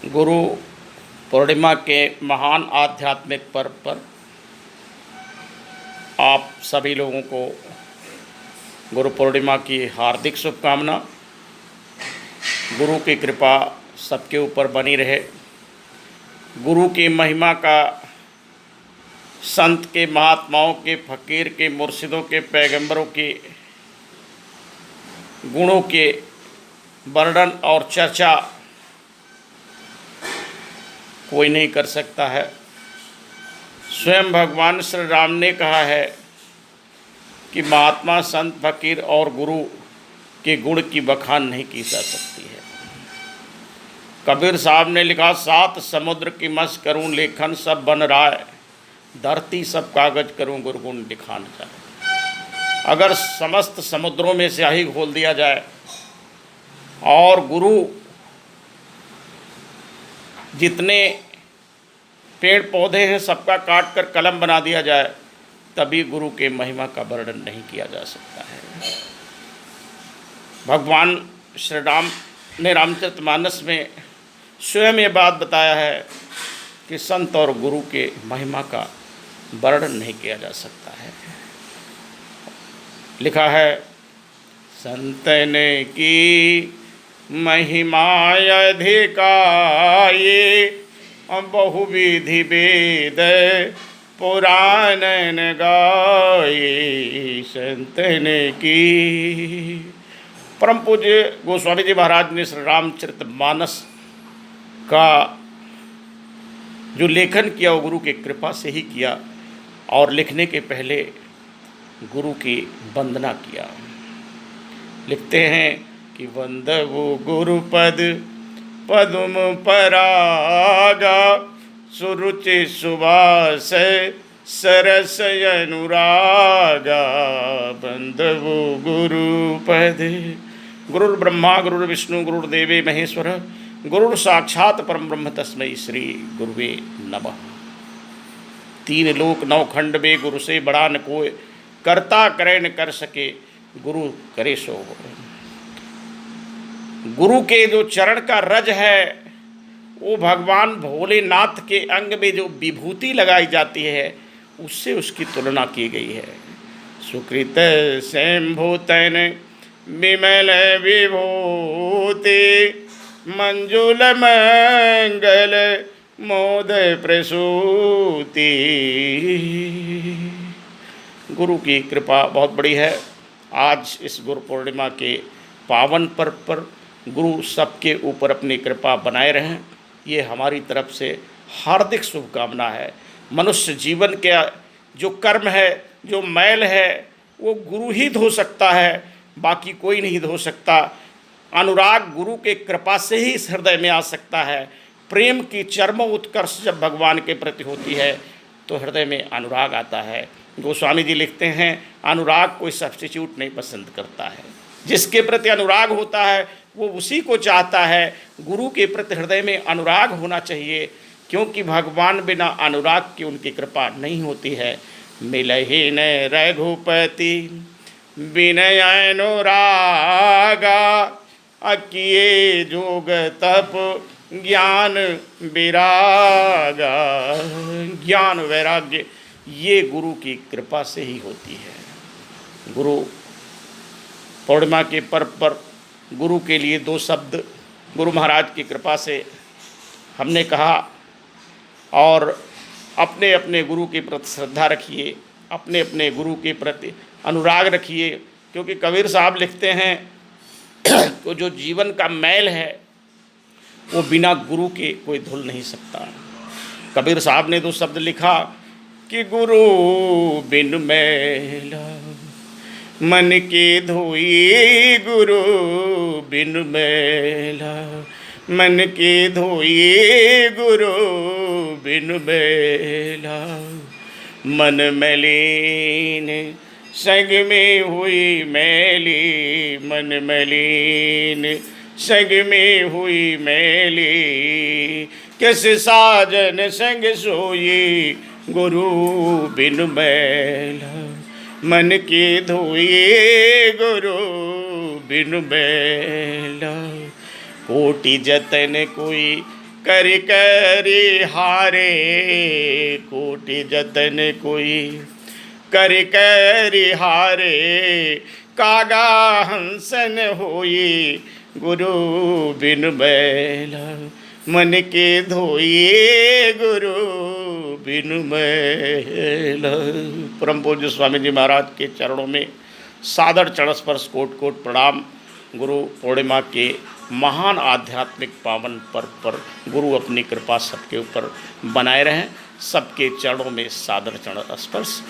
गुरु पूर्णिमा के महान आध्यात्मिक पर्व पर आप सभी लोगों को गुरु पूर्णिमा की हार्दिक शुभकामना। गुरु की कृपा सबके ऊपर बनी रहे। गुरु की महिमा का संत के, महात्माओं के, फ़कीर के, मुर्शिदों के, पैगंबरों के गुणों के वर्णन और चर्चा कोई नहीं कर सकता है। स्वयं भगवान श्री राम ने कहा है कि महात्मा, संत, फकीर और गुरु के गुण की बखान नहीं की जा सकती है। कबीर साहब ने लिखा, सात समुद्र की मस करूं लेखन सब बन राय, धरती सब कागज करूं गुरु गुण दिखान जाए। अगर समस्त समुद्रों में स्याही घोल दिया जाए और गुरु जितने पेड़ पौधे हैं सबका काट कर कलम बना दिया जाए, तभी गुरु के महिमा का वर्णन नहीं किया जा सकता है। भगवान श्री राम ने रामचरितमानस में स्वयं ये बात बताया है कि संत और गुरु के महिमा का वर्णन नहीं किया जा सकता है। लिखा है, संतन की महिमा अधिकाये, बहुविधि वेद पुराणन गाये। संतन की। परम पूज्य गोस्वामी जी महाराज ने श्री रामचरितमानस का जो लेखन किया वो गुरु की कृपा से ही किया और लिखने के पहले गुरु की वंदना किया। लिखते हैं कि वंदवो गुरुपद पदुम परागा, सुरुचि सुवास सरस अनुरागा। वंदवो गुरुपद। गुरुर्ब्रह्मा गुरुर्विष्णु गुरुर्देवे महेश्वर, गुरुर साक्षात परम ब्रह्म तस्मै श्री गुरुवे नमः। तीन लोक नौ खंड में गुरु से बड़ा न कोय, करता करे न कर सके गुरु करे सो। गुरु के जो चरण का रज है वो भगवान भोलेनाथ के अंग में जो विभूति लगाई जाती है उससे उसकी तुलना की गई है। सुकृत शंभुतन विमल विभूति, मंजुल मंगल मोद प्रसूति। गुरु की कृपा बहुत बड़ी है। आज इस गुरु पूर्णिमा के पावन पर्व पर गुरु सबके ऊपर अपनी कृपा बनाए रहें, ये हमारी तरफ से हार्दिक शुभकामना है। मनुष्य जीवन के जो कर्म है, जो मैल है, वो गुरु ही धो सकता है, बाकी कोई नहीं धो सकता। अनुराग गुरु के कृपा से ही इस हृदय में आ सकता है। प्रेम की चरम उत्कर्ष जब भगवान के प्रति होती है तो हृदय में अनुराग आता है। गोस्वामी जी लिखते हैं, अनुराग कोई सब्स्टिट्यूट नहीं पसंद करता है। जिसके प्रति अनुराग होता है वो उसी को चाहता है। गुरु के प्रति हृदय में अनुराग होना चाहिए, क्योंकि भगवान बिना अनुराग की उनकी कृपा नहीं होती है। मिलहि न रघुपति विनय अनुरागा, अकिए जोग तप ज्ञान विरागा। ज्ञान वैराग्य ये गुरु की कृपा से ही होती है। गुरु पूर्णिमा के पर्व पर गुरु के लिए दो शब्द गुरु महाराज की कृपा से हमने कहा, और अपने अपने गुरु के प्रति श्रद्धा रखिए, अपने अपने गुरु के प्रति अनुराग रखिए। क्योंकि कबीर साहब लिखते हैं तो जो जीवन का मैल है वो बिना गुरु के कोई धुल नहीं सकता। कबीर साहब ने दो शब्द लिखा कि गुरु बिन मैला मन के धोई, गुरु बिन मैला मन के धोई, गुरु बिन मैला। मन मलिन संग में हुई मैली, मन मलिन संग में हुई मैली। किस साजन संग सोई, गुरु बिन मैला मन के धोए, गुरु बिन मैला। कोटि जतन कोई कर करि हारे कोटि जतन कोई, कर करि हारे कागा हंसन होई, गुरु बिनु मैला मन के धोइए, गुरु बिनु मैला। परम पूज्य स्वामी जी महाराज के चरणों में सादर चरण स्पर्श कोट कोट प्रणाम। गुरु पूर्णिमा के महान आध्यात्मिक पावन पर्व पर गुरु अपनी कृपा सबके ऊपर बनाए रहें। सबके चरणों में सादर चरण स्पर्श।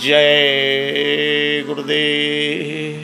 जय गुरुदेव।